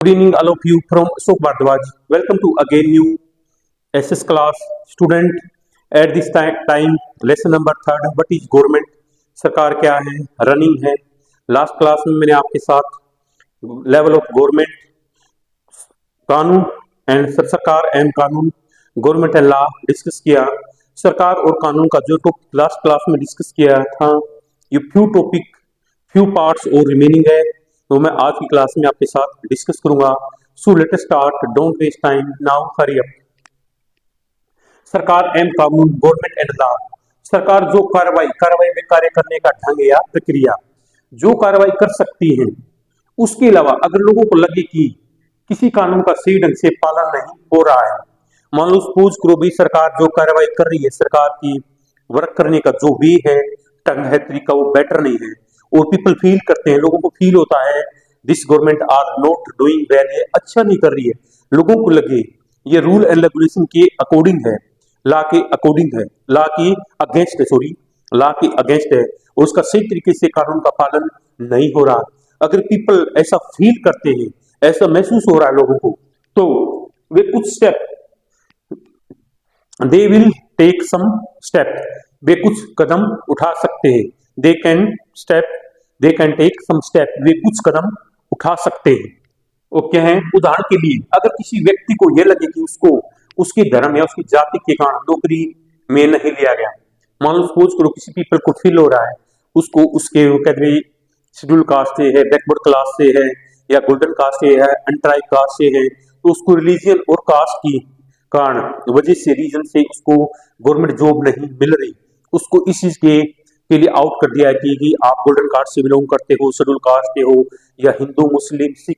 Good evening, all of you from Ashok Bhardwaj. Welcome to again new SS class student. At this time, lesson number third. What is government? सरकार क्या है? Running है. Last class में मैंने आपके साथ level of government, कानून and सरकार एंड कानून, गवर्नमेंट एंड लॉ डिस्कस किया. सरकार और कानून का जो टॉपिक लास्ट क्लास में डिस्कस किया था, ये फ्यू पार्ट्स और रिमेनिंग है, तो मैं आज की क्लास में आपके साथ डिस्कस करूंगा. So let us start, don't waste time, now hurry up. सरकार एंड कानून, गवर्नमेंट एंड लॉ. सरकार जो कार्रवाई में कार्य करने का ढंग या प्रक्रिया जो कार्रवाई कर सकती है, उसके अलावा अगर लोगों को लगे कि किसी कानून का सही ढंग से पालन नहीं हो रहा है, मान लो सपोज करो भी सरकार जो कार्रवाई कर रही है, सरकार की वर्क करने का जो वे है, ढंग है, तरीका, वो बेटर नहीं है, और पीपल फील करते हैं, लोगों को फील होता है this government are not doing well, ये अच्छा नहीं कर रही है, लोगों को लगे ये रूल एंड रेगुलेशन के अकॉर्डिंग है, लॉ के अकॉर्डिंग है, लॉ की अगेंस्ट है, सॉरी लॉ की अगेंस्ट है, और उसका सही तरीके से कानून का पालन नहीं हो रहा. अगर पीपल ऐसा फील करते हैं, ऐसा महसूस हो रहा है लोगों को, तो वे कुछ step, they will take some step, वे कुछ कदम उठा सकते हैं. They can take some step, वे कुछ कदम उठा सकते हैं. वो क्या है? उदाहरण के लिए अगर किसी व्यक्ति को यह लगे कि उसको उसके धर्म या उसकी जाति के कारण नौकरी में नहीं लिया गया, मान लो सपोज करो किसी पीपल को फील हो रहा है उसको उसके कहते शेड्यूल कास्ट से है, बैकवर्ड क्लास से है, या गोल्डन कास्ट से है, अनट्राइब कास्ट से है, तो उसको रिलीजियन और कास्ट की कारण वजह से रीजन से उसको गवर्नमेंट जॉब नहीं मिल रही, उसको इस चीज के लिए आउट कर दिया है कि आप गोल्डन कास्ट से बिलोंग करते हो, शेड्यूल कास्ट के हो, या हिंदू, मुस्लिम, सिख,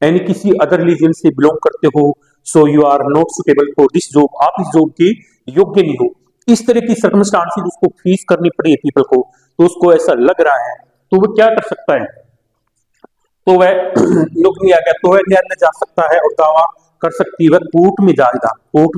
यानी किसी अदर रिलीजन से बिलोंग करते हो, so you are not suitable for this job, आप इस जॉब के योग्य नहीं हो. इस तरह की सर्कमस्टांसेस उसको फेस करनी पड़ी है पीपल को, तो उसको ऐसा लग रहा है, तो वो क्या कर सकता है? तो वह नौकरी आ गया तो वह न्यायालय जा सकता है और दावा कर सकती है, वह कोर्ट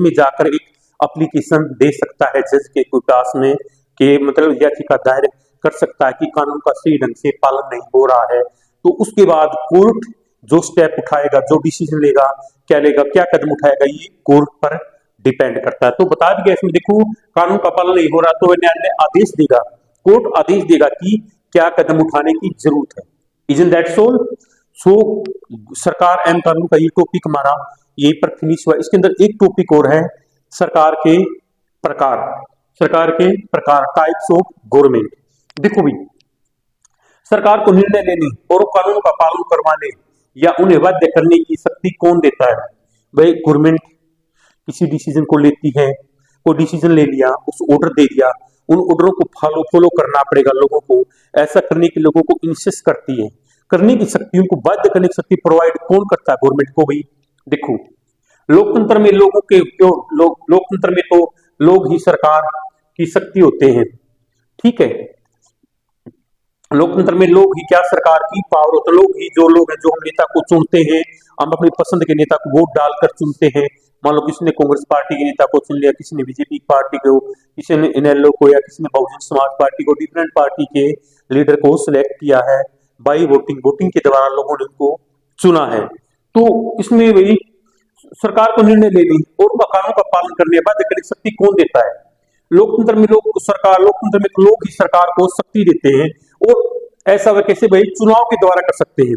में जाकर एक एप्लीकेशन दे सकता है जज के पास में, कि मतलब याचिका दायर कर सकता है कि कानून का सही ढंग से पालन नहीं हो रहा है. तो उसके बाद कोर्ट जो स्टेप उठाएगा, जो डिसीजन लेगा, क्या कदम उठाएगा, ये कोर्ट पर डिपेंड करता है. तो बता दिया इसमें, देखो कानून का पालन नहीं हो रहा तो न्यायालय आदेश देगा, कोर्ट आदेश देगा कि क्या कदम उठाने की जरूरत है. Isn't that so? सो सरकार एंड कानून का ये टॉपिक हमारा यही पर फिनिश हुआ. इसके अंदर एक टॉपिक और है, सरकार के प्रकार टाइप्स ऑफ गवर्नमेंट. देखो भी, सरकार को निर्णय लेने और कानून का पालन करवाने या उन्हें बाध्य करने की शक्ति कौन देता है? भाई गवर्नमेंट किसी डिसीजन को लेती है, कोई डिसीजन ले लिया, उस ऑर्डर दे दिया, उन ऑर्डरों को फॉलो करना पड़ेगा लोगों को, ऐसा करने की लोगों को इंसिस्ट करती है, करने की शक्ति, उनको बाध्य करने की शक्ति प्रोवाइड कौन करता है? गवर्नमेंट को. भाई देखो, लोकतंत्र में लोकतंत्र में तो लोग ही सरकार की शक्ति होते हैं, ठीक है. लोकतंत्र में लोग ही क्या सरकार की पावर होता है, लोग ही जो लोग हैं, जो हम नेता को चुनते हैं, हम अपनी पसंद के नेता को वोट डालकर चुनते हैं. मान लो किसी ने कांग्रेस पार्टी के नेता को चुन लिया, किसी ने बीजेपी पार्टी को, किसी ने इनेलो को, या किसी ने बहुजन समाज पार्टी को, डिफरेंट पार्टी के लीडर को सिलेक्ट किया है बाई वोटिंग के द्वारा लोगों ने उनको चुना है. तो इसमें वही सरकार को निर्णय लेने और कानून का पालन करने बाध्य करने की शक्ति कौन देता है? लोकतंत्र में लोकतंत्र में लोग ही सरकार को शक्ति देते हैं, और ऐसा वह कैसे? भाई चुनाव के द्वारा कर सकते हैं.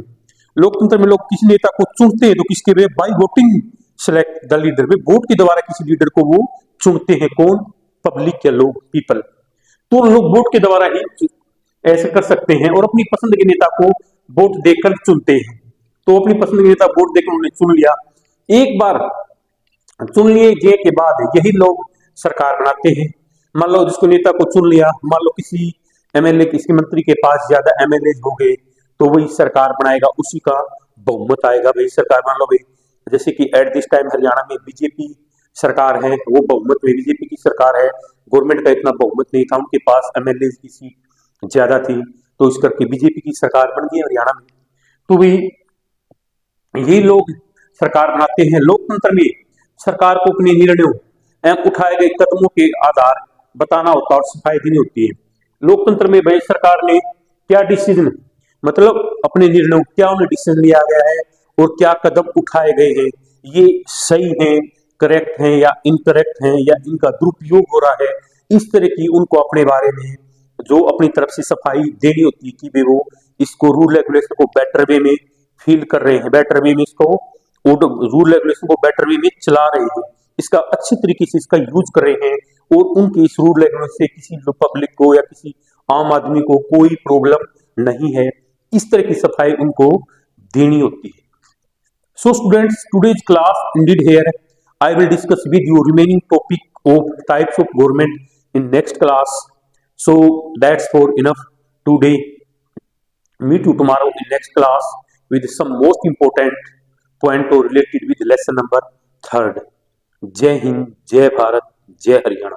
लोकतंत्र में लोग किसी नेता को चुनते हैं तो किसके वे? By voting select the leader, वे वोट के द्वारा किसी लीडर को वो चुनते हैं. कौन? पब्लिक या लोग, पीपल. तो लोग वोट के द्वारा ही ऐसे कर सकते हैं और अपनी पसंद के नेता को वोट देकर चुनते हैं. तो अपनी पसंद के नेता वोट देकर उन्होंने चुन लिया, एक बार चुन लिए के बाद यही लोग सरकार बनाते हैं. मान लो जिसको नेता को चुन लिया, मान लो किसी एमएलए, किसी मंत्री के पास ज्यादा एमएलए हो गए, तो वही सरकार बनाएगा, उसी का बहुमत आएगा. भाई सरकार मान लो भाई, जैसे कि एट दिस टाइम हरियाणा में बीजेपी सरकार है, वो बहुमत में बीजेपी की सरकार है, गवर्नमेंट का इतना बहुमत नहीं था, उनके पास एमएलए की सीट ज्यादा थी, तो इस करके बीजेपी की सरकार बन गई हरियाणा में. तो भी ये लोग सरकार बनाते हैं. लोकतंत्र में सरकार को अपने निर्णयों एवं उठाए गए कदमों के आधार बताना होता है और सफाई देनी होती है. लोकतंत्र में भाई सरकार ने क्या डिसीजन, मतलब अपने निर्णयों क्या उन्हें डिसीजन लिया गया है और क्या कदम उठाए गए हैं, ये सही हैं, करेक्ट हैं या इनकरेक्ट हैं, या इनका दुरुपयोग हो रहा है, इस तरह की उनको अपने बारे में जो अपनी तरफ से सफाई देनी होती है कि वे वो इसको रूल रेगुलेशन को बेटर वे में फील कर रहे हैं, बेटर वे में इसको रूल रेगुलेशन को बेटर वे में चला रहे हैं, इसका अच्छी तरीके से इसका यूज कर रहे हैं, और उनके इस रूल रेगुलेशन से किसी पब्लिक को या किसी आम आदमी को कोई प्रॉब्लम नहीं है, इस तरह की सफाई उनको देनी होती है। So students, today's class ended here. I will discuss with you remaining topic of types of government in next class. So that's for enough today. Meet you tomorrow in next class with some most important point or related with lesson number 3rd. जय हिंद, जय भारत, जय हरियाणा।